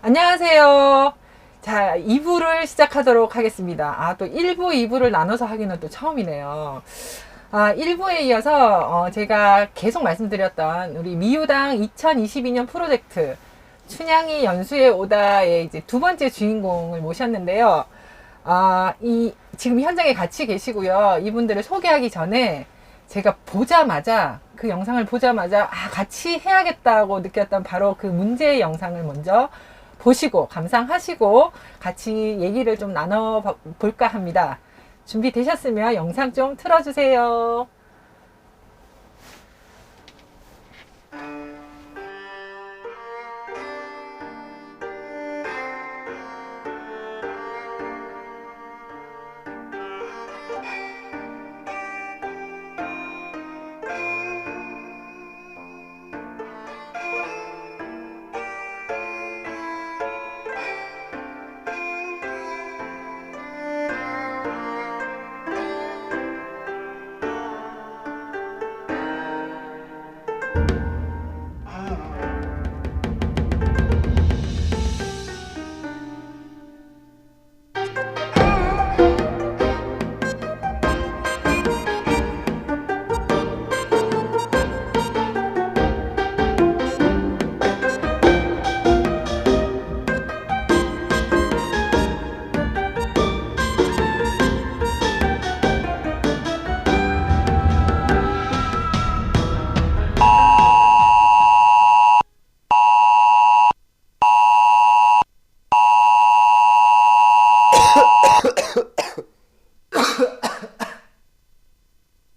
안녕하세요. 자, 2부를 시작하도록 하겠습니다. 또 1부, 2부를 나눠서 하기는 또 처음이네요. 1부에 이어서 제가 계속 말씀드렸던 우리 미유당 2022년 프로젝트 춘향이 연수에 오다의 이제 두 번째 주인공을 모셨는데요. 지금 현장에 같이 계시고요. 이분들을 소개하기 전에 제가 그 영상을 보자마자 같이 해야겠다고 느꼈던 바로 그 문제의 영상을 먼저 보시고 감상하시고 같이 얘기를 좀 나눠볼까 합니다. 준비되셨으면 영상 좀 틀어주세요.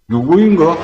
누구인가?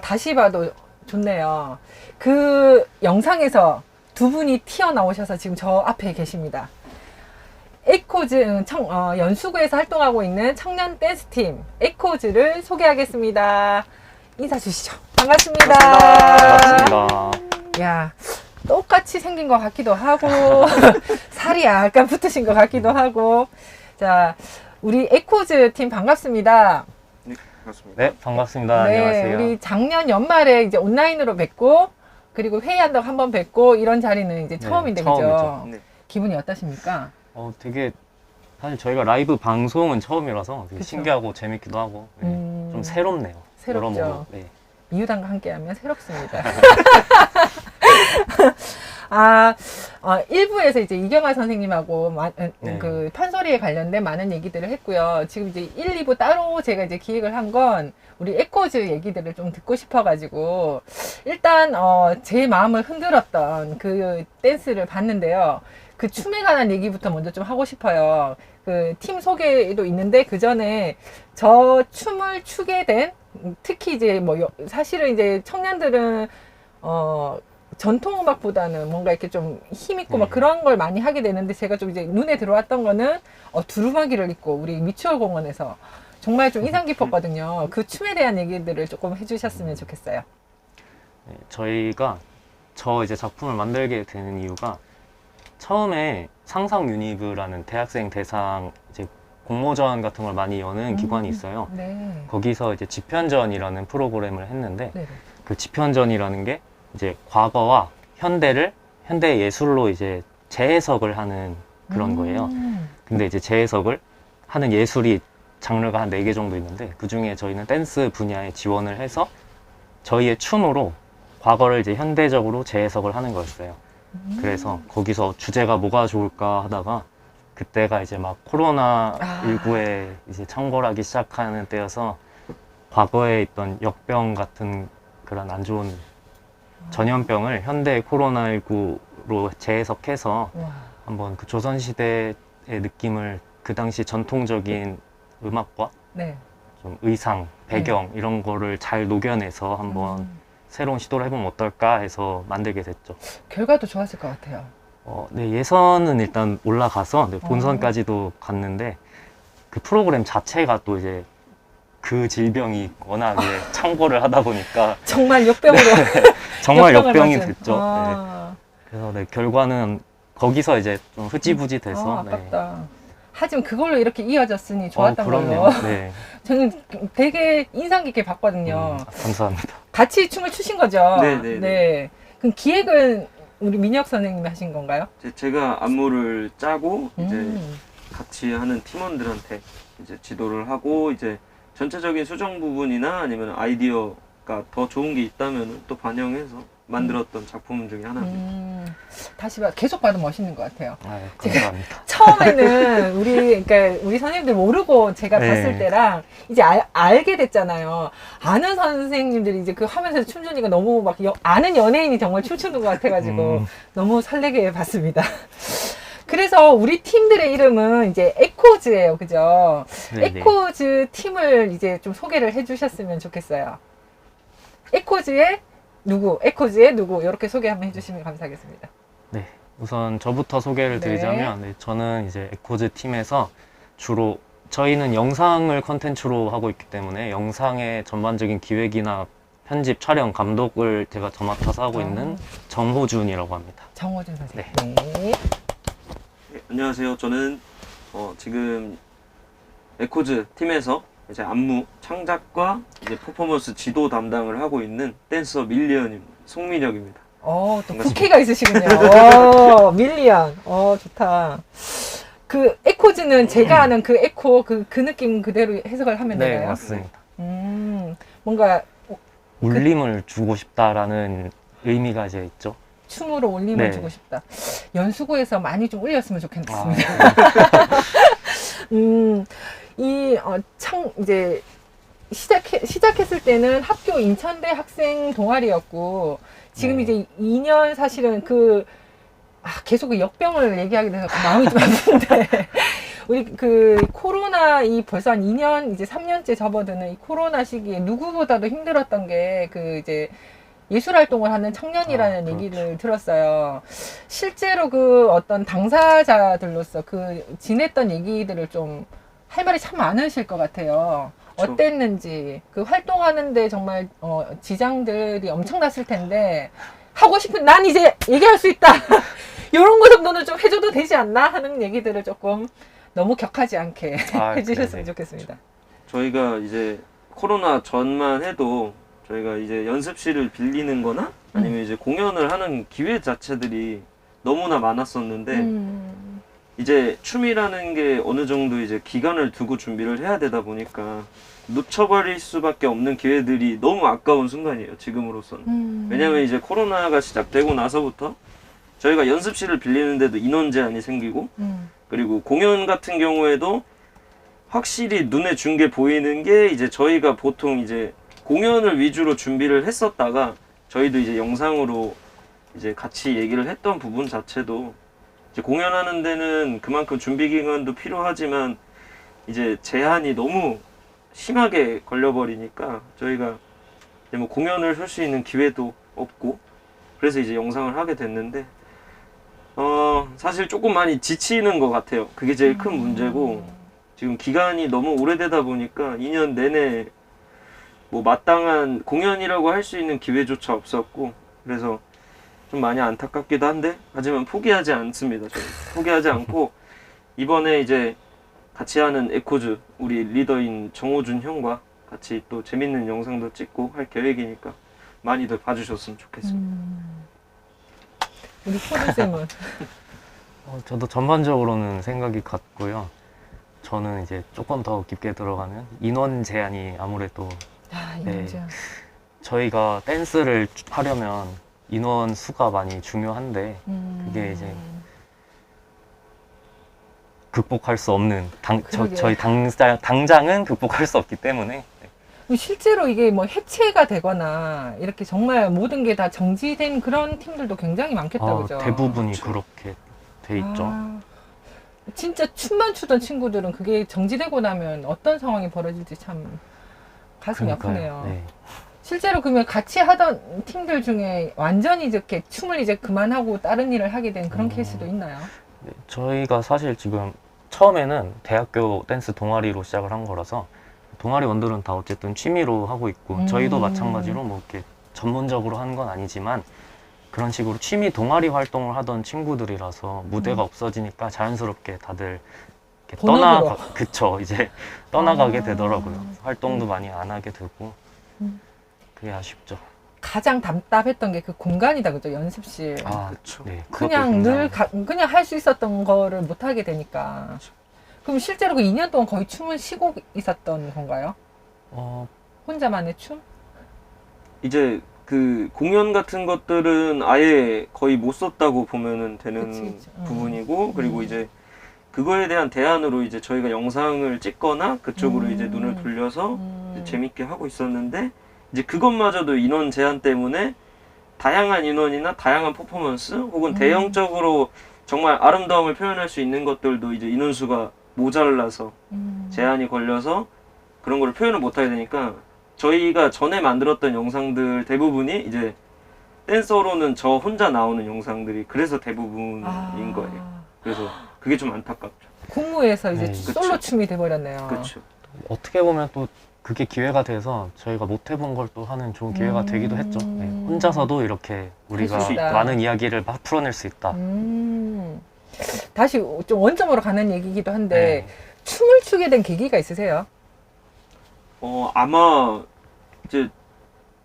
다시 봐도 좋네요. 그 영상에서 두 분이 튀어나오셔서 지금 저 앞에 계십니다. 에코즈 연수구에서 활동하고 있는 청년 댄스팀 에코즈를 소개하겠습니다. 인사 주시죠. 반갑습니다. 반갑습니다. 야, 똑같이 생긴 것 같기도 하고 살이 약간 붙으신 것 같기도 하고. 자, 우리 에코즈 팀 반갑습니다. 반갑습니다. 네, 반갑습니다. 안녕하세요. 우리 작년 연말에 이제 온라인으로 뵙고 그리고 회의한다고 한번 뵙고 이런 자리는 이제 처음인데 그죠? 처음이죠. 네. 기분이 어떠십니까? 되게 사실 저희가 라이브 방송은 처음이라서 되게 그쵸. 신기하고 재밌기도 하고 좀 새롭네요. 새롭죠. 여러모로. 네. 이유당과 함께하면 새롭습니다. 1부에서 이제 이경아 선생님하고 네. 그 판소리에 관련된 많은 얘기들을 했고요. 지금 이제 1, 2부 따로 제가 이제 기획을 한 건 우리 에코즈 얘기들을 좀 듣고 싶어가지고 일단 제 마음을 흔들었던 그 댄스를 봤는데요. 그 춤에 관한 얘기부터 먼저 좀 하고 싶어요. 그 팀 소개도 있는데 그 전에 저 춤을 추게 된 특히 이제 사실은 이제 청년들은 전통 음악보다는 뭔가 이렇게 좀 힘있고 막 그런 걸 많이 하게 되는데 제가 좀 이제 눈에 들어왔던 거는 두루마기를 입고 우리 미추홀 공원에서 정말 좀 인상 깊었거든요. 그 춤에 대한 얘기들을 조금 해주셨으면 좋겠어요. 네, 저희가 이제 작품을 만들게 되는 이유가 처음에 상상 유니브라는 대학생 대상 이제 공모전 같은 걸 많이 여는 기관이 있어요. 네. 거기서 이제 지편전이라는 프로그램을 했는데 네. 그 지편전이라는 게 이제 과거와 현대 예술로 이제 재해석을 하는 그런 거예요. 근데 이제 재해석을 하는 예술이 장르가 한 4개 정도 있는데 그 중에 저희는 댄스 분야에 지원을 해서 저희의 춤으로 과거를 이제 현대적으로 재해석을 하는 거였어요. 그래서 거기서 주제가 뭐가 좋을까 하다가 그때가 이제 막 코로나19에 이제 창궐하기 시작하는 때여서 과거에 있던 역병 같은 그런 안 좋은 전염병을 현대 코로나19로 재해석해서 와. 한번 그 조선시대의 느낌을 그 당시 전통적인 음악과 네. 좀 의상, 배경 이런 거를 잘 녹여내서 한번 음. 새로운 시도를 해보면 어떨까 해서 만들게 됐죠. 결과도 좋았을 것 같아요. 네, 예선은 일단 올라가서 네, 본선까지도 갔는데 그 프로그램 자체가 또 이제 그 질병이 워낙에 창궐을 하다 보니까 정말 역병으로. 정말 역병을 역병이 맞은. 됐죠. 네. 아. 그래서 네, 결과는 거기서 이제 좀 흐지부지 돼서 네. 아깝다. 하지만 그걸로 이렇게 이어졌으니 좋았던 걸로. 그럼요. 네. 저는 되게 인상 깊게 봤거든요. 감사합니다. 같이 춤을 추신 거죠? 네네네. 네. 그럼 기획은 우리 민혁 선생님이 하신 건가요? 제가 안무를 짜고 이제 음. 같이 하는 팀원들한테 이제 지도를 하고 이제 전체적인 수정 부분이나 아니면 아이디어가 더 좋은 게 있다면 또 반영해서 만들었던 작품 중에 하나입니다. 다시 계속 봐도 멋있는 것 같아요. 아, 감사합니다. 처음에는 그러니까 우리 선생님들 모르고 제가 네. 봤을 때랑 이제 알게 됐잖아요. 아는 선생님들이 이제 그 하면서 춤추니까 너무 막 아는 연예인이 정말 춤추는 것 같아가지고 너무 설레게 봤습니다. 그래서 우리 팀들의 이름은 이제 에코즈예요. 그죠? 네네. 에코즈 팀을 이제 좀 소개를 해주셨으면 좋겠어요. 에코즈의 누구, 이렇게 소개 한번 해주시면 감사하겠습니다. 네, 우선 저부터 소개를 네. 드리자면 네, 저는 이제 에코즈 팀에서 주로 저희는 영상을 컨텐츠로 하고 있기 때문에 영상의 전반적인 기획이나 편집, 촬영, 감독을 제가 맡아서 하고 있는 정호준이라고 합니다. 정호준 선생님. 네. 네. 네, 안녕하세요. 저는 지금 에코즈 팀에서 이제 안무, 창작과 이제 퍼포먼스 지도 담당을 하고 있는 댄서 밀리언입니다. 송민혁입니다. 또 반갑습니다. 국회가 있으시군요. 밀리언. 좋다. 그 에코즈는 제가 아는 그 에코 그 느낌 그대로 해석을 하면 네, 되나요? 맞습니다. 뭔가 울림을 주고 싶다라는 의미가 이제 있죠. 춤으로 울림을 네. 주고 싶다. 연수구에서 많이 좀 울렸으면 좋겠습니다. 이제 시작했을 때는 학교 인천대 학생 동아리였고 지금 네. 이제 2년 사실은 계속 그 역병을 얘기하게 돼서 마음이 좀 아픈데 우리 그 코로나 벌써 한 2년 이제 3년째 접어드는 이 코로나 시기에 누구보다도 힘들었던 게 이제 예술 활동을 하는 청년이라는 그렇죠. 얘기를 들었어요. 실제로 그 어떤 당사자들로서 지냈던 얘기들을 좀 할 말이 참 많으실 것 같아요. 그렇죠. 어땠는지 그 활동하는데 정말 지장들이 엄청났을 텐데 하고 싶은 난 이제 얘기할 수 있다. 이런 거 정도는 좀 해줘도 되지 않나 하는 얘기들을 조금 너무 격하지 않게 해주셨으면 네네. 좋겠습니다. 저희가 이제 코로나 전만 해도 저희가 이제 연습실을 빌리는 거나 아니면 이제 공연을 하는 기회 자체들이 너무나 많았었는데 이제 춤이라는 게 어느 정도 이제 기간을 두고 준비를 해야 되다 보니까 놓쳐버릴 수밖에 없는 기회들이 너무 아까운 순간이에요, 지금으로서는. 왜냐면 이제 코로나가 시작되고 나서부터 저희가 연습실을 빌리는데도 인원 제한이 생기고 그리고 공연 같은 경우에도 확실히 눈에 준 게 보이는 게 이제 저희가 보통 이제 공연을 위주로 준비를 했었다가 저희도 이제 영상으로 이제 같이 얘기를 했던 부분 자체도 이제 공연하는 데는 그만큼 준비 기간도 필요하지만 이제 제한이 너무 심하게 걸려버리니까 저희가 이제 뭐 공연을 할 수 있는 기회도 없고 그래서 이제 영상을 하게 됐는데 사실 조금 많이 지치는 것 같아요. 그게 제일 큰 문제고 지금 기간이 너무 오래되다 보니까 2년 내내 뭐 마땅한 공연이라고 할 수 있는 기회조차 없었고 그래서 좀 많이 안타깝기도 한데 하지만 포기하지 않습니다. 저는 포기하지 않고 이번에 이제 같이 하는 에코즈 우리 리더인 정호준 형과 같이 또 재밌는 영상도 찍고 할 계획이니까 많이들 봐주셨으면 좋겠습니다. 우리 포도쌤은 저도 전반적으로는 생각이 같고요. 저는 이제 조금 더 깊게 들어가면 인원 제한이 아무래도 네. 이거죠. 저희가 댄스를 하려면 인원 수가 많이 중요한데 그게 이제 극복할 수 없는 그러게. 저희 당장은 극복할 수 없기 때문에 실제로 이게 뭐 해체가 되거나 이렇게 정말 모든 게 다 정지된 그런 팀들도 굉장히 많겠다, 그죠? 대부분이 그렇죠. 그렇게 돼 있죠. 진짜 춤만 추던 친구들은 그게 정지되고 나면 어떤 상황이 벌어질지 참 가슴이 그러니까요. 아프네요. 네. 실제로 그러면 같이 하던 팀들 중에 완전히 이렇게 춤을 이제 그만하고 다른 일을 하게 된 그런 케이스도 있나요? 네, 저희가 사실 지금 처음에는 대학교 댄스 동아리로 시작을 한 거라서 동아리원들은 다 어쨌든 취미로 하고 있고 저희도 마찬가지로 뭐 이렇게 전문적으로 하는 건 아니지만 그런 식으로 취미 동아리 활동을 하던 친구들이라서 무대가 없어지니까 자연스럽게 다들 이렇게 본업으로. 그쵸, 이제 떠나가게 되더라고요. 활동도 많이 안 하게 되고 그게 아쉽죠. 가장 답답했던 게 그 공간이다, 그죠? 연습실. 그렇죠. 네, 그것도 그냥 굉장히- 그냥 할 수 있었던 거를 못 하게 되니까. 그럼 실제로 그 2년 동안 거의 춤을 쉬고 있었던 건가요? 혼자만의 춤? 이제 그 공연 같은 것들은 아예 거의 못 썼다고 보면은 되는 그치. 부분이고 그리고 이제 그거에 대한 대안으로 이제 저희가 영상을 찍거나 그쪽으로 이제 눈을 돌려서 이제 재밌게 하고 있었는데 이제 그것마저도 인원 제한 때문에 다양한 인원이나 다양한 퍼포먼스 혹은 대형적으로 정말 아름다움을 표현할 수 있는 것들도 이제 인원수가 모자라서 제한이 걸려서 그런 걸 표현을 못 하게 되니까 저희가 전에 만들었던 영상들 대부분이 이제 댄서로는 저 혼자 나오는 영상들이 그래서 대부분인 거예요. 그래서 그게 좀 안타깝죠. 군무에서 이제 네. 솔로 춤이 돼버렸네요. 그렇죠. 어떻게 보면 또 그게 기회가 돼서 저희가 못 해본 걸 또 하는 좋은 기회가 되기도 했죠. 네, 혼자서도 이렇게 우리가 수 있다. 많은 이야기를 막 풀어낼 수 있다. 다시 좀 원점으로 가는 얘기이기도 한데 네. 춤을 추게 된 계기가 있으세요? 아마 이제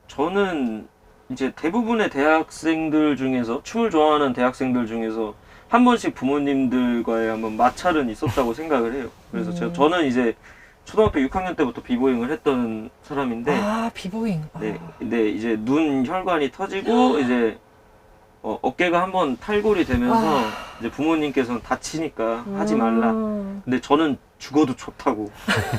저는 이제 대부분의 대학생들 중에서 춤을 좋아하는 대학생들 중에서 한 번씩 부모님들과의 한번 마찰은 있었다고 생각을 해요. 그래서 저는 이제 초등학교 6학년 때부터 비보잉을 했던 사람인데 비보잉. 네, 근데 이제 눈 혈관이 터지고 이제 어깨가 한번 탈골이 되면서 이제 부모님께서는 다치니까 하지 말라. 근데 저는 죽어도 좋다고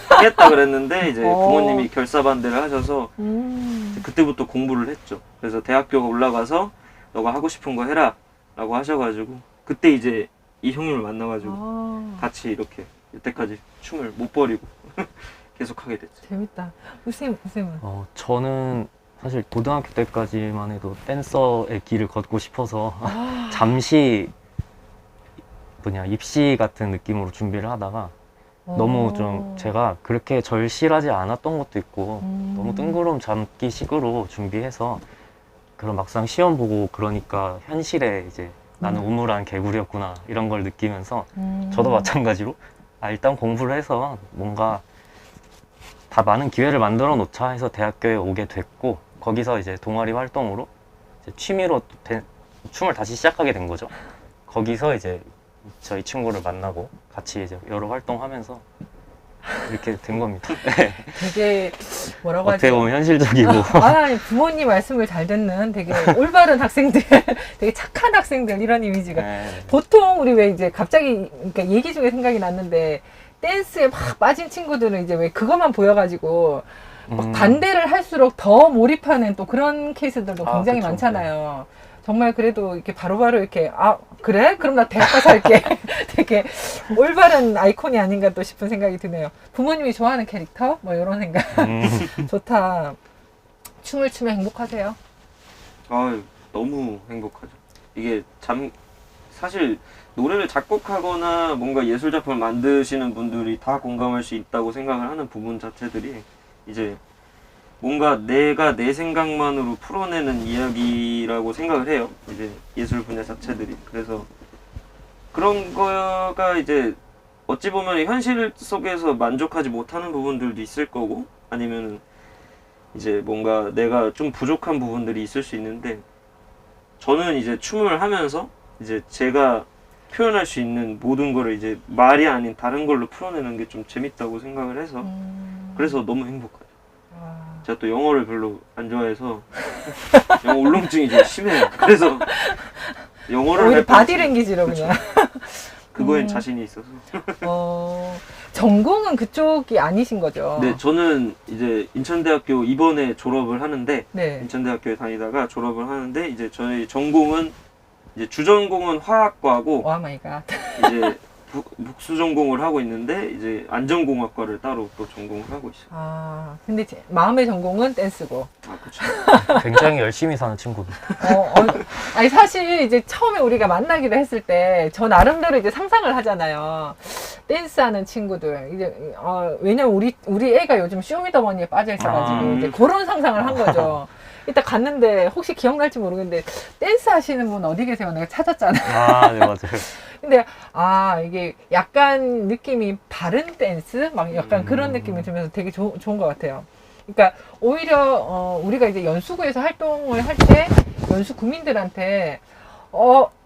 하겠다 그랬는데 이제 부모님이 결사반대를 하셔서 이제 그때부터 공부를 했죠. 그래서 대학교 올라가서 너가 하고 싶은 거 해라 라고 하셔가지고 그때 이제 이 형님을 만나가지고 같이 이렇게 여태까지 춤을 못 버리고 계속 하게 됐죠. 재밌다. 우쌤은? 저는 사실 고등학교 때까지만 해도 댄서의 길을 걷고 싶어서 잠시 입시 같은 느낌으로 준비를 하다가 너무 좀 제가 그렇게 절실하지 않았던 것도 있고 너무 뜬구름 잡기 식으로 준비해서 그런 막상 시험 보고 그러니까 현실에 이제 나는 우물한 개구리였구나 이런 걸 느끼면서 저도 마찬가지로 일단 공부를 해서 뭔가 다 많은 기회를 만들어 놓자 해서 대학교에 오게 됐고 거기서 이제 동아리 활동으로 이제 취미로 춤을 다시 시작하게 된 거죠. 거기서 이제 저희 친구를 만나고 같이 이제 여러 활동하면서 이렇게 된 겁니다. 되게 뭐라고 어떻게 하죠? 보면 현실적이고 아니, 부모님 말씀을 잘 듣는 되게 올바른 학생들, 되게 착한 학생들 이런 이미지가. 네. 보통 우리 왜 이제 갑자기 그러니까 얘기 중에 생각이 났는데 댄스에 막 빠진 친구들은 이제 왜 그것만 보여가지고 막 반대를 할수록 더 몰입하는 또 그런 케이스들도 굉장히 그쵸. 많잖아요. 정말 그래도 이렇게 바로바로 이렇게 그래? 그럼 나 대학 가서 할게. 되게 올바른 아이콘이 아닌가 또 싶은 생각이 드네요. 부모님이 좋아하는 캐릭터? 뭐 이런 생각. 좋다. 춤을 추면 행복하세요? 너무 행복하죠. 이게 사실 노래를 작곡하거나 뭔가 예술 작품을 만드시는 분들이 다 공감할 수 있다고 생각을 하는 부분 자체들이 이제 뭔가 내가 내 생각만으로 풀어내는 이야기라고 생각을 해요. 이제 예술 분야 자체들이. 그래서 그런 거가 이제 어찌 보면 현실 속에서 만족하지 못하는 부분들도 있을 거고, 아니면은 이제 뭔가 내가 좀 부족한 부분들이 있을 수 있는데, 저는 이제 춤을 하면서 이제 제가 표현할 수 있는 모든 거를 이제 말이 아닌 다른 걸로 풀어내는 게 좀 재밌다고 생각을 해서 그래서 너무 행복해요. 와. 제가 또 영어를 별로 안 좋아해서 영어 울렁증이 좀 심해요. 그래서 영어를 오히려 할 바디랭귀지로 그냥. 그거엔 자신이 있어서. 전공은 그쪽이 아니신 거죠? 네, 저는 이제 인천대학교 이번에 졸업을 하는데, 네. 인천대학교에 다니다가 졸업을 하는데, 이제 저희 전공은 이제 주전공은 화학과고 오 마이 갓. 이제 복수 전공을 하고 있는데, 이제 안전공학과를 따로 또 전공을 하고 있어요. 아, 근데 마음의 전공은 댄스고. 아, 그렇죠. 굉장히 열심히 사는 친구들. 아니, 사실 이제 처음에 우리가 만나기로 했을 때, 저 나름대로 이제 상상을 하잖아요. 댄스하는 친구들. 이제, 왜냐면 우리 애가 요즘 쇼미더머니에 빠져 있어가지고, 이제 그런 상상을 한 거죠. 이따 갔는데, 혹시 기억날지 모르겠는데, 댄스 하시는 분 어디 계세요? 내가 찾았잖아. 아, 네, 맞아요. 근데, 이게 약간 느낌이 바른 댄스? 막 약간 그런 느낌이 들면서 되게 좋은 것 같아요. 그러니까 오히려 우리가 이제 연수구에서 활동을 할 때 연수 구민들한테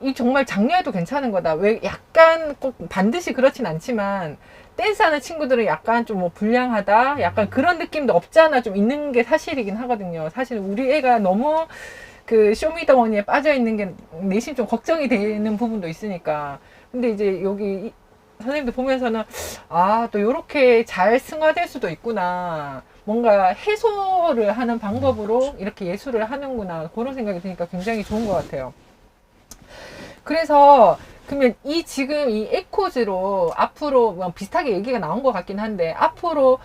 이 정말 장려해도 괜찮은 거다. 왜 약간 꼭 반드시 그렇진 않지만 댄스하는 친구들은 약간 좀 뭐 불량하다, 약간 그런 느낌도 없지 않아 좀 있는 게 사실이긴 하거든요. 사실 우리 애가 너무 그 쇼미더머니에 빠져 있는 게 내심 좀 걱정이 되는 부분도 있으니까. 근데 이제 여기 선생님들 보면서는 또 요렇게 잘 승화될 수도 있구나. 뭔가 해소를 하는 방법으로 이렇게 예술을 하는구나. 그런 생각이 드니까 굉장히 좋은 것 같아요. 그래서 그러면 지금 이 에코즈로 앞으로 뭐 비슷하게 얘기가 나온 것 같긴 한데, 앞으로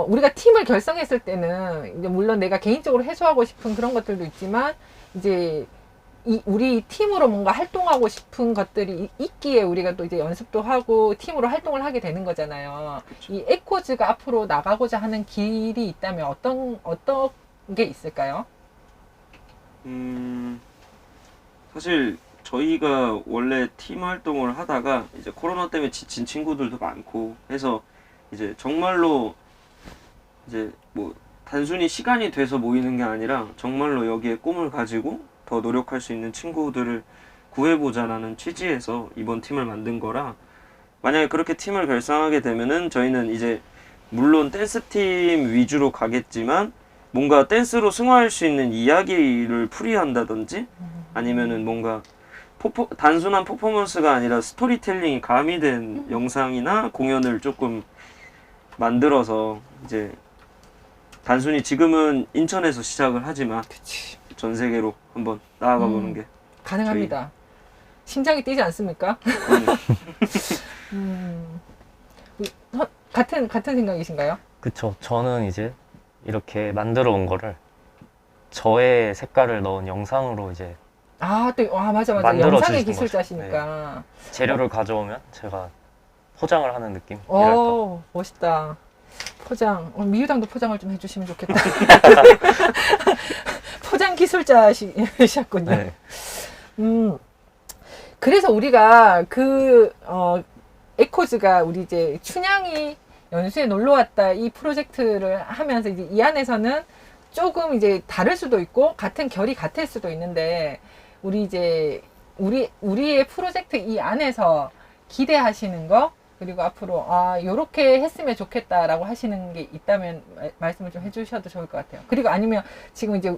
우리가 팀을 결성했을 때는 이제 물론 내가 개인적으로 해소하고 싶은 그런 것들도 있지만, 이제 우리 팀으로 뭔가 활동하고 싶은 것들이 있기에 우리가 또 이제 연습도 하고 팀으로 활동을 하게 되는 거잖아요. 그쵸. 이 에코즈가 앞으로 나가고자 하는 길이 있다면 어떤 게 있을까요? 사실 저희가 원래 팀 활동을 하다가 이제 코로나 때문에 지친 친구들도 많고 해서 이제 정말로 이제 뭐 단순히 시간이 돼서 모이는 게 아니라 정말로 여기에 꿈을 가지고 더 노력할 수 있는 친구들을 구해보자라는 취지에서 이번 팀을 만든 거라, 만약에 그렇게 팀을 결성하게 되면은 저희는 이제 물론 댄스팀 위주로 가겠지만 뭔가 댄스로 승화할 수 있는 이야기를 풀이한다든지 아니면은 뭔가 단순한 퍼포먼스가 아니라 스토리텔링이 가미된 영상이나 공연을 조금 만들어서 이제 단순히 지금은 인천에서 시작을 하지만 그치. 전 세계로 한번 나아가 보는 게 가능합니다. 심장이 뛰지 않습니까? 같은 생각이신가요? 그쵸. 저는 이제 이렇게 만들어 온 거를 저의 색깔을 넣은 영상으로 이제 맞아. 만들어 영상의 주시는 기술자시니까. 재료를 가져오면 제가 포장을 하는 느낌이랄까. 멋있다. 포장. 미유당도 포장을 좀 해주시면 좋겠다. 포장 기술자셨군요. 네. 그래서 우리가 에코즈가 우리 이제 춘향이 연수에 놀러 왔다 이 프로젝트를 하면서 이제 이 안에서는 조금 이제 다를 수도 있고 같은 결이 같을 수도 있는데, 우리의 프로젝트 이 안에서 기대하시는 거, 그리고 앞으로 요렇게 했으면 좋겠다라고 하시는 게 있다면 말씀을 좀 해주셔도 좋을 것 같아요. 그리고 아니면 지금 이제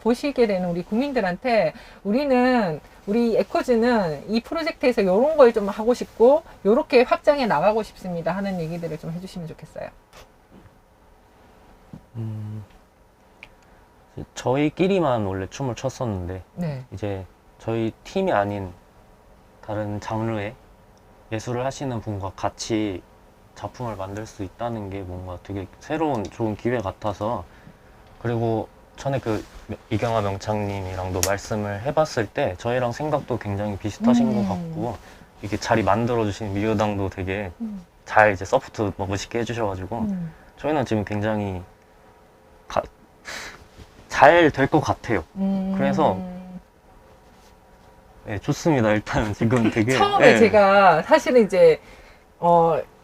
보시게 되는 우리 국민들한테 우리 에코즈는 이 프로젝트에서 요런 걸 좀 하고 싶고 요렇게 확장해 나가고 싶습니다 하는 얘기들을 좀 해주시면 좋겠어요. 저희끼리만 원래 춤을 췄었는데 네. 이제 저희 팀이 아닌 다른 장르의 예술을 하시는 분과 같이 작품을 만들 수 있다는 게 뭔가 되게 새로운 좋은 기회 같아서, 그리고 전에 이경아 명창님이랑도 말씀을 해봤을 때 저희랑 생각도 굉장히 비슷하신 것 같고, 이게 자리 만들어주신 미유당도 되게 잘 이제 서포트 멋있게 해주셔가지고 저희는 지금 굉장히 잘 될 것 같아요. 음. 그래서 네, 좋습니다. 일단 지금 되게 처음에 네, 제가 사실은 이제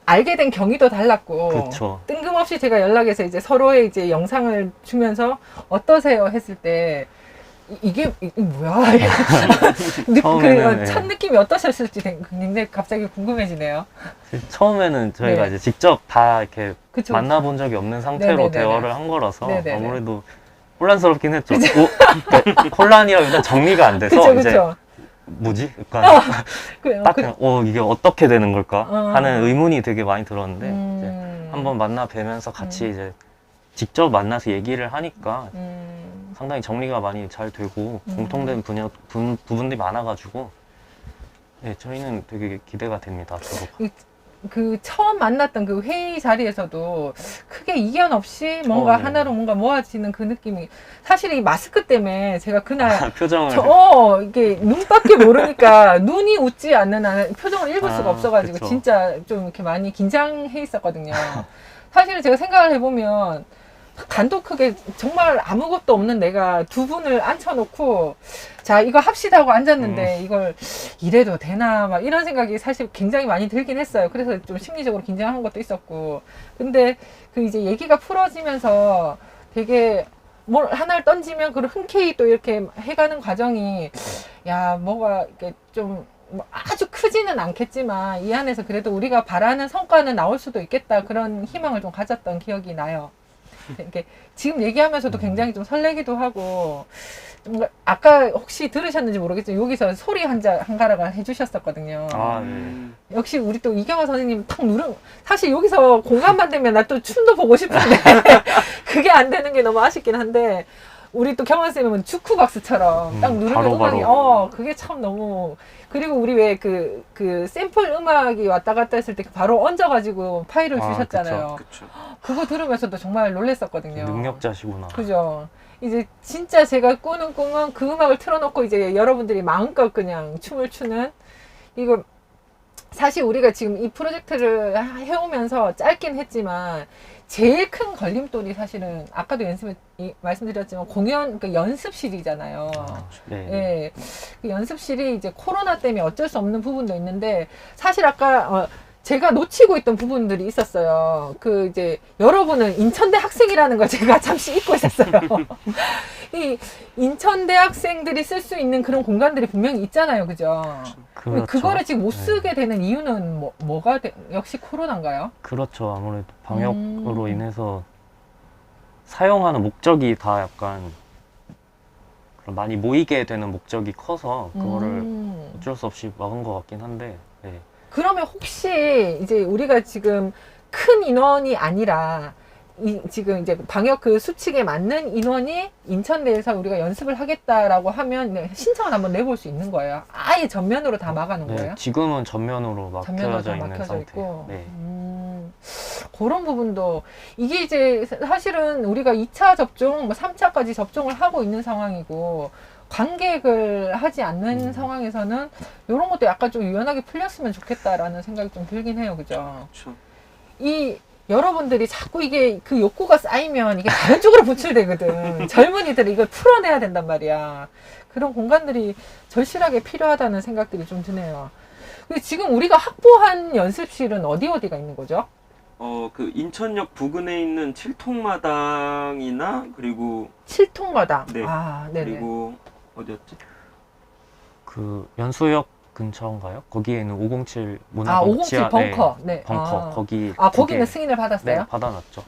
알게 된 경위도 달랐고 그렇죠. 뜬금없이 제가 연락해서 이제 서로의 이제 영상을 주면서 어떠세요 했을 때 이게 뭐야? 처음에는, 첫 느낌이 어떠셨을지 굉장히 갑자기 궁금해지네요. 처음에는 저희가 네. 이제 직접 다 이렇게 그쵸. 만나본 적이 없는 상태로 네네네네. 대화를 한 거라서 네네네. 아무래도 혼란스럽긴 했죠. 그러니까 혼란이라 일단 정리가 안 돼서 그쵸, 이제 그쵸. 뭐지? 약간 그래요. 딱 그냥 이게 어떻게 되는 걸까 어. 하는 의문이 되게 많이 들었는데 이제 음. 한번 만나 뵈면서 같이 이제 직접 만나서 얘기를 하니까 음. 상당히 정리가 많이 잘 되고 공통된 부분들이 많아가지고 네, 저희는 되게 기대가 됩니다. 앞으로. 그 처음 만났던 그 회의 자리에서도 크게 이견 없이 뭔가 네. 하나로 뭔가 모아지는 그 느낌이 사실 이 마스크 때문에 제가 그날 표정을 이게 눈밖에 모르니까 눈이 웃지 않는 한 표정을 읽을 수가 없어가지고 그쵸. 진짜 좀 이렇게 많이 긴장해 있었거든요. 사실 제가 생각을 해보면 간도 크게 정말 아무것도 없는 내가 두 분을 앉혀놓고 자 이거 합시다 하고 앉았는데 이걸 이래도 되나 막 이런 생각이 사실 굉장히 많이 들긴 했어요. 그래서 좀 심리적으로 긴장한 것도 있었고 근데 그 이제 얘기가 풀어지면서 되게 뭘 하나를 던지면 그걸 흔쾌히 또 이렇게 해가는 과정이 야 뭐가 이렇게 좀뭐 아주 크지는 않겠지만 이 안에서 그래도 우리가 바라는 성과는 나올 수도 있겠다 그런 희망을 좀 가졌던 기억이 나요. 이렇게 지금 얘기하면서도 굉장히 좀 설레기도 하고 뭔가 아까 혹시 들으셨는지 모르겠지만 여기서 소리 한 가락을 해주셨었거든요. 아, 네. 역시 우리 또 이경화 선생님 탁 누르 사실 여기서 공간만 되면 나 또 춤도 보고 싶은데 그게 안 되는 게 너무 아쉽긴 한데 우리 또 경화 선생님은 주쿠박스처럼 딱 누르면 바로, 음악이 바로. 그게 참 너무 그리고 우리 왜 그 샘플 음악이 왔다 갔다 했을 때 바로 얹어가지고 파일을 주셨잖아요. 그쵸. 그거 들으면서도 정말 놀랬었거든요. 능력자시구나. 그죠. 이제 진짜 제가 꾸는 꿈은 그 음악을 틀어놓고 이제 여러분들이 마음껏 그냥 춤을 추는 이거 사실 우리가 지금 이 프로젝트를 해오면서 짧긴 했지만 제일 큰 걸림돌이 사실은 아까도 말씀드렸지만 공연 그 연습실이잖아요. 네. 예, 그 연습실이 이제 코로나 때문에 어쩔 수 없는 부분도 있는데 사실 아까 제가 놓치고 있던 부분들이 있었어요. 그 이제 여러분은 인천대 학생이라는 걸 제가 잠시 잊고 있었어요. 이 인천대 학생들이 쓸 수 있는 그런 공간들이 분명히 있잖아요, 그죠? 그렇죠. 그거를 지금 못 네. 쓰게 되는 이유는 역시 코로나인가요? 그렇죠. 아무래도 방역으로 인해서 사용하는 목적이 다 약간 많이 모이게 되는 목적이 커서 그거를 어쩔 수 없이 막은 것 같긴 한데 네. 그러면 혹시 이제 우리가 지금 큰 인원이 아니라 지금 이제 방역 그 수칙에 맞는 인원이 인천대에서 우리가 연습을 하겠다라고 하면 신청을 한번 내볼 수 있는 거예요. 아예 전면으로 다 막아놓은 네, 거예요? 지금은 전면으로 전면으로 막혀져 다 있는 막혀져 상태. 있고. 네. 그런 부분도 이게 이제 사실은 우리가 2차 접종, 뭐 3차까지 접종을 하고 있는 상황이고 관객을 하지 않는 상황에서는 이런 것도 약간 좀 유연하게 풀렸으면 좋겠다라는 생각이 좀 들긴 해요, 그죠? 그쵸. 이 여러분들이 자꾸 이게 그 욕구가 쌓이면 이게 다른 쪽으로 분출되거든. 젊은이들이 이걸 풀어내야 된단 말이야. 그런 공간들이 절실하게 필요하다는 생각들이 좀 드네요. 근데 지금 우리가 확보한 연습실은 어디가 있는 거죠? 그 인천역 부근에 있는 칠통마당이나 그리고 7통마당. 네. 네네. 그리고 어디였지? 그 연수역 근처인가요? 거기에는 507 문화동 507 지하 벙커. 네. 벙커 거기 거기는 두 개, 승인을 받았어요? 네, 받아놨죠.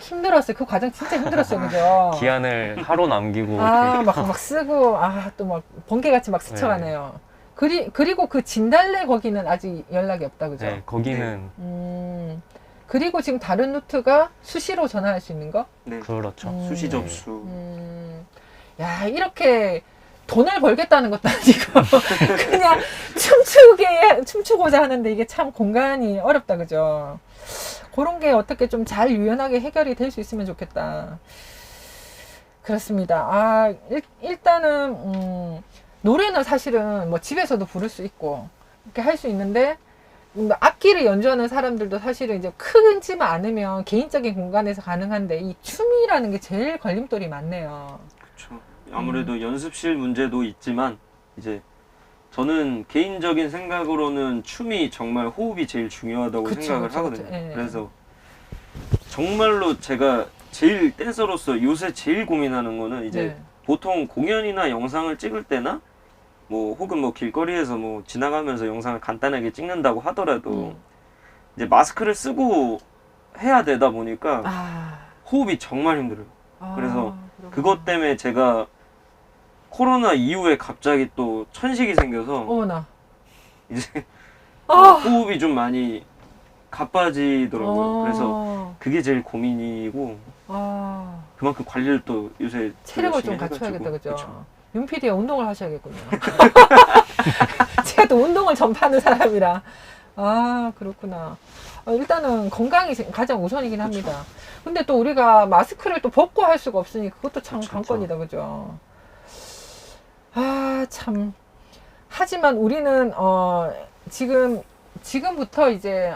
힘들었어요. 그 과정 진짜 힘들었어요. 그죠? 기한을 하루 남기고 막 쓰고, 또 막 번개같이 막 스쳐가네요. 그리고 그 진달래 거기는 아직 연락이 없다, 그죠? 네, 거기는 그리고 지금 다른 루트가 수시로 전화할 수 있는 거? 네. 그렇죠. 수시 네. 접수. 야, 이렇게 돈을 벌겠다는 것도 아니고, 그냥 춤추고자 하는데 이게 참 공간이 어렵다, 그죠? 그런 게 어떻게 좀 잘 유연하게 해결이 될 수 있으면 좋겠다. 그렇습니다. 일단은, 노래는 사실은 뭐 집에서도 부를 수 있고, 이렇게 할 수 있는데, 악기를 연주하는 사람들도 사실은 이제 크지만 않으면 개인적인 공간에서 가능한데 이 춤이라는 게 제일 걸림돌이 많네요. 그렇죠. 아무래도 연습실 문제도 있지만 이제 저는 개인적인 생각으로는 춤이 정말 호흡이 제일 중요하다고 그쵸, 생각을 그쵸, 하거든요. 그쵸. 예. 그래서 정말로 제가 제일 댄서로서 요새 제일 고민하는 거는 이제 네. 보통 공연이나 영상을 찍을 때나 뭐 혹은 뭐 길거리에서 뭐 지나가면서 영상을 간단하게 찍는다고 하더라도 이제 마스크를 쓰고 해야 되다 보니까 아, 호흡이 정말 힘들어요. 그래서 그렇구나. 그것 때문에 제가 코로나 이후에 갑자기 또 천식이 생겨서 어머나. 이제 아, 호흡이 좀 많이 가빠지더라고요. 그래서 어, 그게 제일 고민이고 아, 그만큼 관리를 또 요새 체력을 좀 열심히 갖춰야겠다, 해가지고. 그죠? 그쵸. 윤 PD가 운동을 하셔야겠군요. 제가 또 운동을 전파하는 사람이라. 아, 그렇구나. 일단은 건강이 가장 우선이긴 합니다. 근데 또 우리가 마스크를 또 벗고 할 수가 없으니 그것도 참 그쵸, 관건이다, 그죠? 아, 참. 하지만 우리는, 지금부터 이제,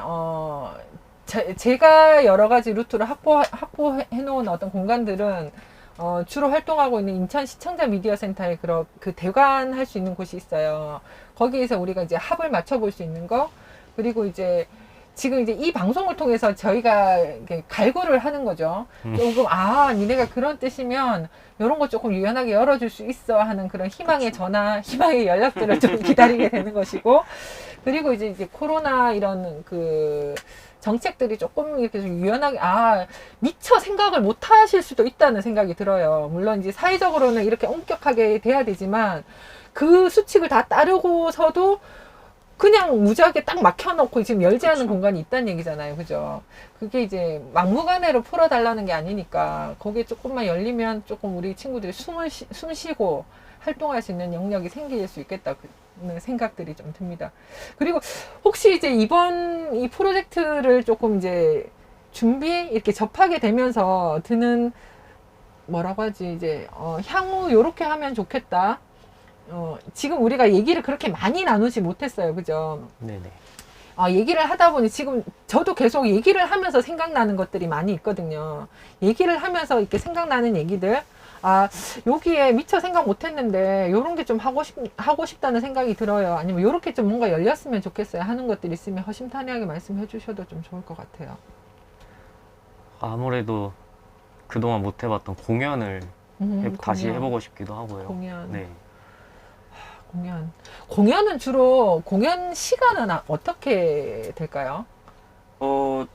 제가 여러 가지 루트를 확보해 놓은 어떤 공간들은 주로 활동하고 있는 인천 시청자 미디어 센터에 그 대관할 수 있는 곳이 있어요. 거기에서 우리가 이제 합을 맞춰볼 수 있는 거, 그리고 이제 지금 이제 이 방송을 통해서 저희가 이렇게 갈구를 하는 거죠. 조금, 니네가 그런 뜻이면 이런 거 조금 유연하게 열어줄 수 있어 하는 그런 희망의 그쵸. 전화, 희망의 연락들을 좀 기다리게 되는 것이고, 그리고 이제 코로나 이런 그 정책들이 조금 이렇게 좀 유연하게, 미처 생각을 못 하실 수도 있다는 생각이 들어요. 물론 이제 사회적으로는 이렇게 엄격하게 돼야 되지만 그 수칙을 다 따르고서도 그냥 무지하게 딱 막혀놓고 지금 열지 않은 그쵸. 공간이 있다는 얘기잖아요. 그죠? 그게 이제 막무가내로 풀어달라는 게 아니니까 거기에 조금만 열리면 조금 우리 친구들이 숨 쉬고 활동할 수 있는 영역이 생길 수 있겠다는 생각들이 좀 듭니다. 그리고 혹시 이제 이번 이 프로젝트를 조금 이제 이렇게 접하게 되면서 드는 뭐라고 하지, 이제, 향후 요렇게 하면 좋겠다. 지금 우리가 얘기를 그렇게 많이 나누지 못했어요. 그죠? 네네. 얘기를 하다 보니 지금 저도 계속 얘기를 하면서 생각나는 것들이 많이 있거든요. 얘기를 하면서 이렇게 생각나는 얘기들, 여기에 미처 생각 못 했는데, 요런 게 좀 하고 싶다는 생각이 들어요. 아니면 요렇게 좀 뭔가 열렸으면 좋겠어요. 하는 것들이 있으면 허심탄회하게 말씀해 주셔도 좀 좋을 것 같아요. 아무래도 그동안 못 해봤던 공연을 다시 공연. 해보고 싶기도 하고요. 공연. 네. 공연은 주로 공연 시간은 어떻게 될까요?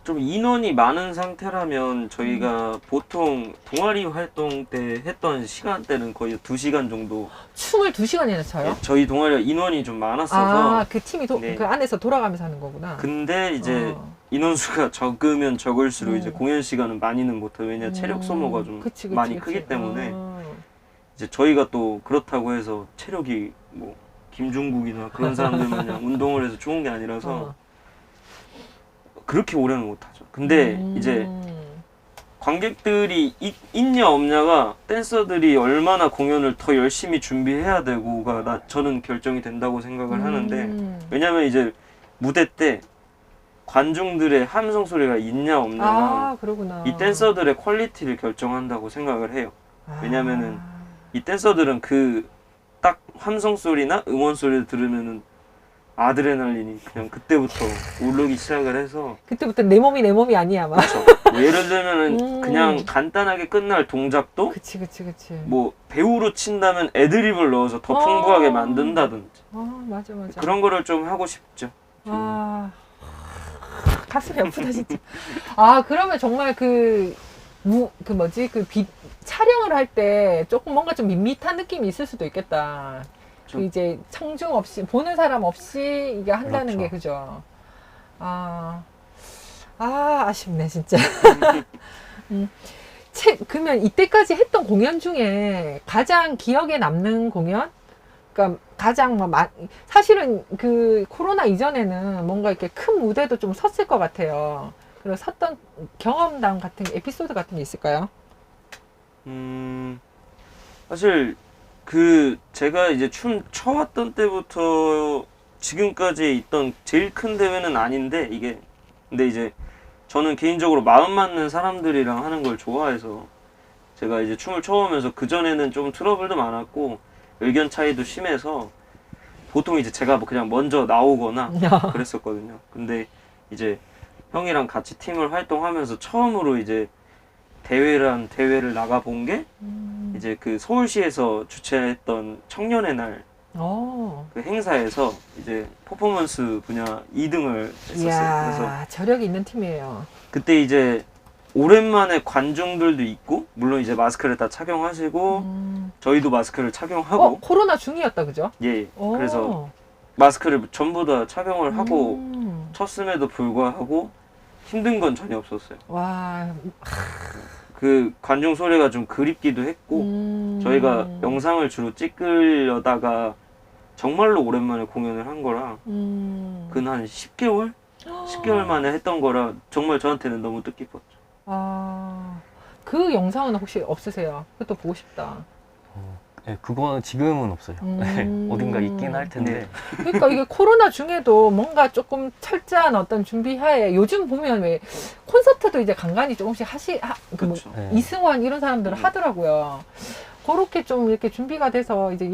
좀 인원이 많은 상태라면 저희가 보통 동아리 활동 때 했던 시간대는 거의 2시간 정도. 춤을 2시간이나 춰요? 저희 동아리가 인원이 좀 많았어서. 그 팀이 네. 그 안에서 돌아가면서 하는 거구나. 근데 이제 어. 인원수가 적으면 적을수록 이제 음. 공연 시간은 많이는 못해요. 왜냐 체력 소모가 좀 그치, 많이 그치. 크기 때문에 이제 저희가 또 그렇다고 해서 체력이 뭐 김종국이나 그런 사람들 마냥 운동을 해서 좋은 게 아니라서 그렇게 오래는 못하죠. 근데 이제 관객들이 있냐 없냐가 댄서들이 얼마나 공연을 더 열심히 준비해야 되고가 저는 결정이 된다고 생각을 하는데, 왜냐면 이제 무대 때 관중들의 함성 소리가 있냐 없냐가 그러구나. 이 댄서들의 퀄리티를 결정한다고 생각을 해요. 왜냐면은 이 댄서들은 그 딱 함성 소리나 응원 소리를 들으면은 아드레날린이 그냥 그때부터 오르기 시작을 해서. 그때부터 내 몸이 아니야, 막. 그쵸. 뭐 예를 들면은 그냥 간단하게 끝날 동작도 그치. 뭐 배우로 친다면 애드립을 넣어서 더 풍부하게 만든다든지 맞아. 그런 거를 좀 하고 싶죠. 가슴이 아프다, 진짜. 그러면 정말 촬영을 할 때 조금 뭔가 좀 밋밋한 느낌이 있을 수도 있겠다. 그 이제 청중 없이, 보는 사람 없이 이게 한다는 그렇죠. 게, 그죠? 아쉽네, 진짜. 그러면 이때까지 했던 공연 중에 가장 기억에 남는 공연? 그러니까 가장 사실은 그 코로나 이전에는 뭔가 이렇게 큰 무대도 좀 섰을 것 같아요. 그리고 섰던 경험담 같은 게, 에피소드 같은 게 있을까요? 사실 제가 이제 춤 춰왔던 때부터 지금까지 있던 제일 큰 대회는 아닌데 이게 근데 이제 저는 개인적으로 마음 맞는 사람들이랑 하는 걸 좋아해서 제가 이제 춤을 춰오면서 그전에는 좀 트러블도 많았고 의견 차이도 심해서 보통 이제 제가 뭐 그냥 먼저 나오거나 그랬었거든요. 근데 이제 형이랑 같이 팀을 활동하면서 처음으로 이제 대회를 나가본 게 이제 그 서울시에서 주최했던 청년의 날 그 행사에서 이제 퍼포먼스 분야 2등을 했었어요. 그래서 이야, 저력이 있는 팀이에요. 그때 이제 오랜만에 관중들도 있고 물론 이제 마스크를 다 착용하시고 저희도 마스크를 착용하고 코로나 중이었다, 그죠? 예 오. 그래서 마스크를 전부 다 착용을 하고 음. 쳤음에도 불구하고 힘든 건 전혀 없었어요. 와, 그 관중 소리가 좀 그립기도 했고 저희가 영상을 주로 찍으려다가 정말로 오랜만에 공연을 한 거라 그건 한 10개월? 10개월 만에 했던 거라 정말 저한테는 너무 뜻깊었죠. 그 영상은 혹시 없으세요? 그것도 보고 싶다. 네, 그거는 지금은 없어요. 네, 어딘가 있긴 할 텐데. 그러니까 이게 코로나 중에도 뭔가 조금 철저한 어떤 준비하에 요즘 보면 왜 콘서트도 이제 간간히 조금씩 그렇죠. 네. 이승환 이런 사람들은 하더라고요. 그렇게 좀 이렇게 준비가 돼서 이제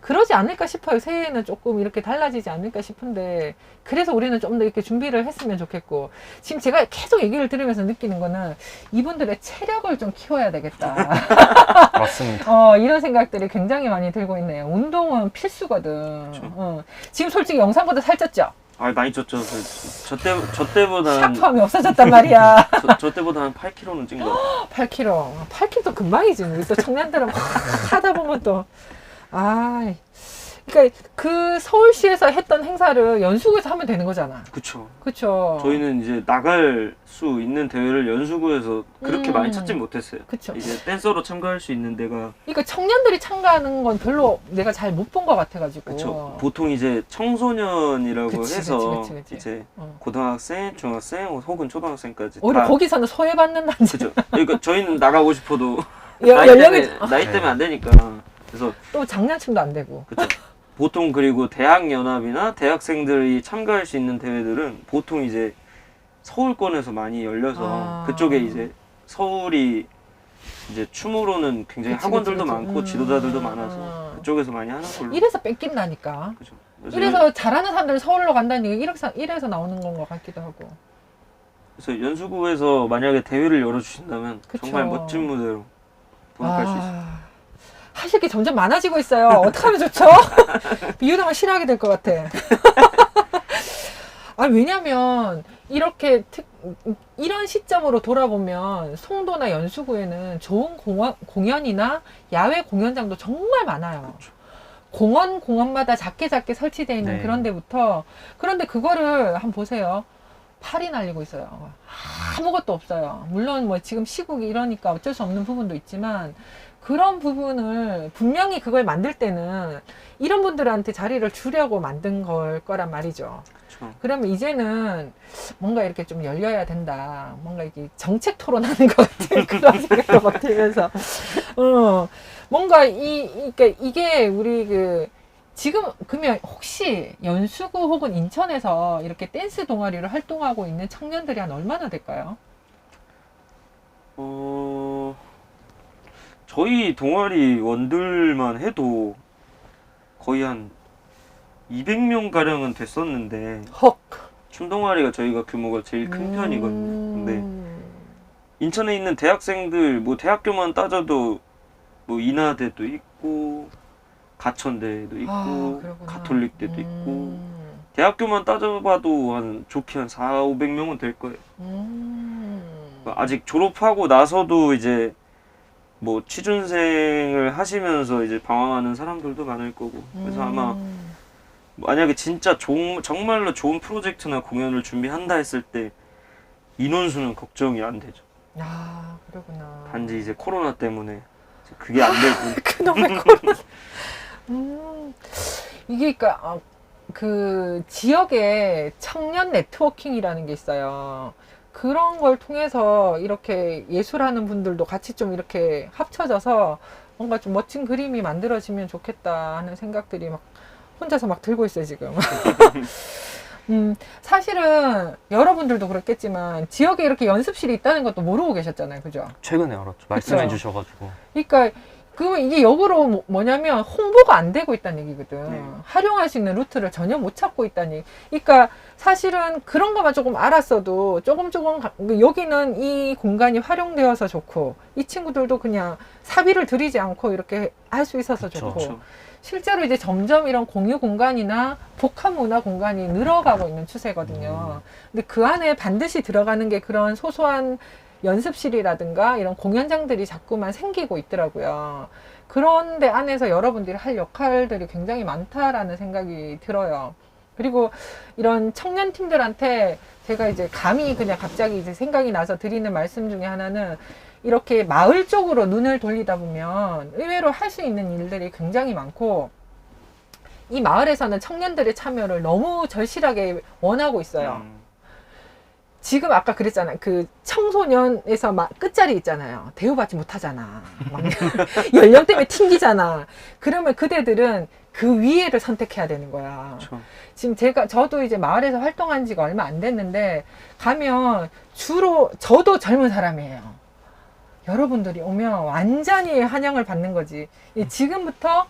그러지 않을까 싶어요. 새해에는 조금 이렇게 달라지지 않을까 싶은데 그래서 우리는 좀 더 이렇게 준비를 했으면 좋겠고 지금 제가 계속 얘기를 들으면서 느끼는 거는 이분들의 체력을 좀 키워야 되겠다. 맞습니다. 이런 생각들이 굉장히 많이 들고 있네요. 운동은 필수거든. 그렇죠. 지금 솔직히 영상보다 살쪘죠? 아 많이 쪘죠. 저 때보다 한 샤프함이 없어졌단 말이야. 저 때보다 한 8kg는 찐 거 같아요. 8kg. 8kg도 금방이지. 우리 또 청년들은 막 하다 보면 또. 그러니까 그 서울시에서 했던 행사를 연수구에서 하면 되는 거잖아. 그쵸. 그쵸. 저희는 이제 나갈 수 있는 대회를 연수구에서 그렇게 많이 찾진 못했어요. 그쵸. 이제 댄서로 참가할 수 있는 데가 그러니까 청년들이 참가하는 건 별로 내가 잘 못 본 것 같아가지고. 그쵸. 보통 이제 청소년이라고 그치, 해서 그치. 이제 어. 고등학생, 중학생 혹은 초등학생까지 오히려 다 거기서는 소외받는다지. 그죠. 그러니까 저희는 나가고 싶어도 연령이 나이 때문에 안 되니까. 그래서 또 장난침도 안 되고. 그쵸. 보통 그리고 대학연합이나 대학생들이 참가할 수 있는 대회들은 보통 이제 서울권에서 많이 열려서 그쪽에 이제 서울이 이제 춤으로는 굉장히 학원들도 많고 지도자들도 많아서 그쪽에서 많이 하는 걸로. 이래서 뺏긴다니까. 그죠. 이래서 잘하는 사람들이 서울로 간다는 얘기 이래서 나오는 건 것 같기도 하고. 그래서 연수구에서 만약에 대회를 열어주신다면 그쵸. 정말 멋진 무대로 부합할 수 있어요. 하실 게 점점 많아지고 있어요. 어떡하면 좋죠? 비유당을 싫어하게 될 것 같아. 왜냐면 이렇게 이런 시점으로 돌아보면 송도나 연수구에는 좋은 공연이나 야외 공연장도 정말 많아요. 그쵸. 공원마다 작게 설치되어 있는 네. 그런 데부터 그런데 그거를 한번 보세요. 팔이 날리고 있어요. 아무것도 없어요. 물론 뭐 지금 시국이 이러니까 어쩔 수 없는 부분도 있지만 그런 부분을 분명히 그걸 만들 때는 이런 분들한테 자리를 주려고 만든 걸 거란 말이죠. 그쵸. 그러면 이제는 뭔가 이렇게 좀 열려야 된다. 뭔가 이게 정책 토론하는 것 같은 그런 생각도 막 들면서, 뭔가 그러니까 이게 우리 지금 그러면 혹시 연수구 혹은 인천에서 이렇게 댄스 동아리를 활동하고 있는 청년들이 한 얼마나 될까요? 저희 동아리 원들만 해도 거의 한 200명 가량은 됐었는데 헉. 춤 동아리가 저희가 규모가 제일 큰 편이거든요. 근데 인천에 있는 대학생들 뭐 대학교만 따져도 뭐 인하대도 있고 가천대도 있고 그러구나. 가톨릭대도 있고 대학교만 따져봐도 한 좋게 한 400~500명은 될 거예요. 아직 졸업하고 나서도 이제 뭐 취준생을 하시면서 이제 방황하는 사람들도 많을 거고 그래서 아마 만약에 진짜 정말로 좋은 프로젝트나 공연을 준비한다 했을 때 인원수는 걱정이 안 되죠. 그러구나. 단지 이제 코로나 때문에 그게 안 되고 그놈의 코로나. 이게 그러니까 그 지역의 청년 네트워킹이라는 게 있어요. 그런 걸 통해서 이렇게 예술하는 분들도 같이 좀 이렇게 합쳐져서 뭔가 좀 멋진 그림이 만들어지면 좋겠다 하는 생각들이 막 혼자서 막 들고 있어요, 지금. 사실은 여러분들도 그렇겠지만 지역에 이렇게 연습실이 있다는 것도 모르고 계셨잖아요. 그죠? 최근에 알았죠. 말씀해 주셔가지고. 그러니까 이게 역으로 뭐냐면 홍보가 안 되고 있다는 얘기거든. 네. 활용할 수 있는 루트를 전혀 못 찾고 있다는 얘기. 그러니까 사실은 그런 것만 조금 알았어도 조금 여기는 이 공간이 활용되어서 좋고 이 친구들도 그냥 사비를 들이지 않고 이렇게 할 수 있어서 그쵸. 좋고 그렇죠. 실제로 이제 점점 이런 공유 공간이나 복합 문화 공간이 늘어가고 있는 추세거든요. 근데 그 안에 반드시 들어가는 게 그런 소소한 연습실이라든가 이런 공연장들이 자꾸만 생기고 있더라고요. 그런데 안에서 여러분들이 할 역할들이 굉장히 많다라는 생각이 들어요. 그리고 이런 청년팀들한테 제가 이제 감히 그냥 갑자기 이제 생각이 나서 드리는 말씀 중에 하나는 이렇게 마을 쪽으로 눈을 돌리다 보면 의외로 할 수 있는 일들이 굉장히 많고 이 마을에서는 청년들의 참여를 너무 절실하게 원하고 있어요. 지금 아까 그랬잖아요. 그 청소년에서 막 끝자리 있잖아요. 대우받지 못하잖아. 막 연령 때문에 튕기잖아. 그러면 그대들은 그 위에를 선택해야 되는 거야. 그렇죠. 지금 저도 이제 마을에서 활동한 지가 얼마 안 됐는데 가면 주로 저도 젊은 사람이에요. 여러분들이 오면 완전히 환영을 받는 거지. 지금부터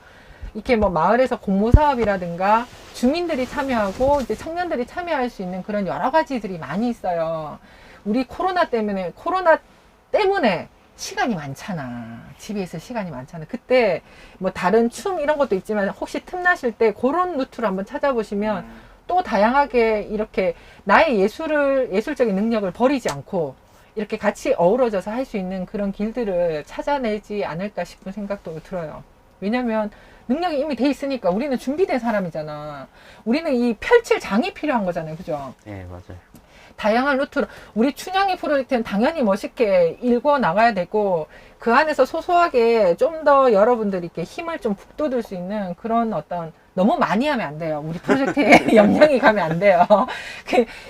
이렇게 뭐 마을에서 공모 사업이라든가 주민들이 참여하고 이제 청년들이 참여할 수 있는 그런 여러 가지들이 많이 있어요. 우리 코로나 때문에 시간이 많잖아. 집에 있을 시간이 많잖아. 그때 뭐 다른 춤 이런 것도 있지만 혹시 틈나실 때 그런 루트를 한번 찾아보시면 또 다양하게 이렇게 나의 예술적인 능력을 버리지 않고 이렇게 같이 어우러져서 할 수 있는 그런 길들을 찾아내지 않을까 싶은 생각도 들어요. 왜냐면 능력이 이미 돼 있으니까 우리는 준비된 사람이잖아. 우리는 이 펼칠 장이 필요한 거잖아요. 그죠? 네, 맞아요. 다양한 루트로 우리 춘향이 프로젝트는 당연히 멋있게 일궈 나가야 되고 그 안에서 소소하게 좀 더 여러분들이 이렇게 힘을 좀 북돋을 수 있는 그런 어떤 너무 많이 하면 안 돼요. 우리 프로젝트에 영향이 가면 안 돼요.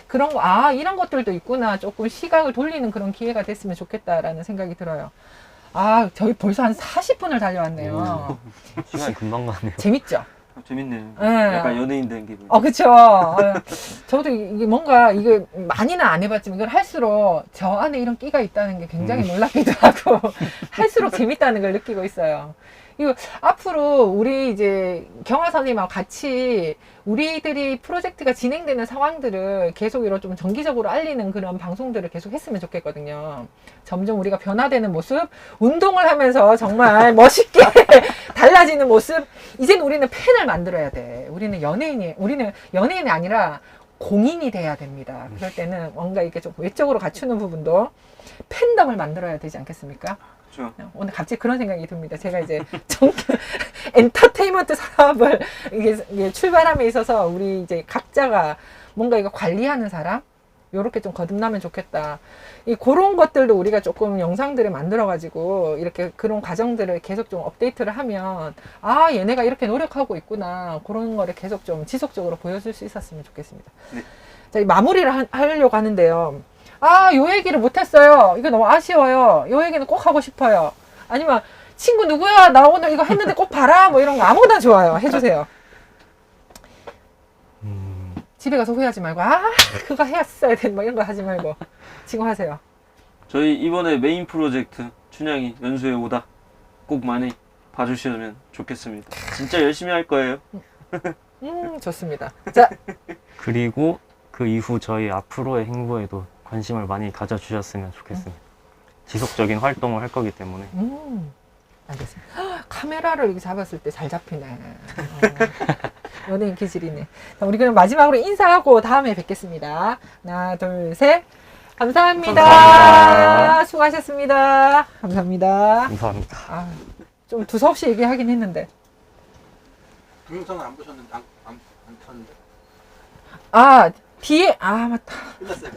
그런 거, 이런 것들도 있구나. 조금 시각을 돌리는 그런 기회가 됐으면 좋겠다라는 생각이 들어요. 저희 벌써 한 40분을 달려왔네요. 시간이 금방 가네요. 재밌죠? 재밌네요. 네. 약간 연예인 된 기분. 그쵸. 저도 이게 뭔가, 이게 많이는 안 해봤지만, 이걸 할수록 저 안에 이런 끼가 있다는 게 굉장히 놀랍기도 하고, 할수록 재밌다는 걸 느끼고 있어요. 이거 앞으로 우리 이제 경화 선생님하고 같이 우리들이 프로젝트가 진행되는 상황들을 계속 이런 좀 정기적으로 알리는 그런 방송들을 계속 했으면 좋겠거든요. 점점 우리가 변화되는 모습, 운동을 하면서 정말 멋있게 달라지는 모습. 이젠 우리는 팬을 만들어야 돼. 우리는 연예인이 아니라 공인이 돼야 됩니다. 그럴 때는 뭔가 이렇게 좀 외적으로 갖추는 부분도 팬덤을 만들어야 되지 않겠습니까? 그렇죠. 오늘 갑자기 그런 생각이 듭니다. 제가 이제 엔터테인먼트 사업을 이게 출발함에 있어서 우리 이제 각자가 뭔가 이거 관리하는 사람? 요렇게 좀 거듭나면 좋겠다. 그런 것들도 우리가 조금 영상들을 만들어가지고 이렇게 그런 과정들을 계속 좀 업데이트를 하면 얘네가 이렇게 노력하고 있구나. 그런 거를 계속 좀 지속적으로 보여줄 수 있었으면 좋겠습니다. 네. 자, 마무리를 하려고 하는데요. 요 얘기를 못했어요. 이거 너무 아쉬워요. 요 얘기는 꼭 하고 싶어요. 아니면 친구 누구야? 나 오늘 이거 했는데 꼭 봐라. 뭐 이런 거 아무거나 좋아요. 해주세요. 집에 가서 후회하지 말고 그거 했어야 돼. 뭐 이런 거 하지 말고 지금 하세요. 저희 이번에 메인 프로젝트 춘향이 연수에 오다 꼭 많이 봐주시면 좋겠습니다. 진짜 열심히 할 거예요. 좋습니다. 자, 그리고 그 이후 저희 앞으로의 행보에도 관심을 많이 가져주셨으면 좋겠습니다. 지속적인 활동을 할 거기 때문에. 알겠습니다. 카메라를 이렇게 잡았을 때 잘 잡히네. 연예인 기질이네. 자, 우리 그럼 마지막으로 인사하고 다음에 뵙겠습니다. 하나, 둘, 셋. 감사합니다. 감사합니다. 수고하셨습니다. 감사합니다. 감사합니다. 좀 두서없이 얘기하긴 했는데. 동영상은 안 보셨는데 안 켰는데 뒤에 맞다. 끝났어요.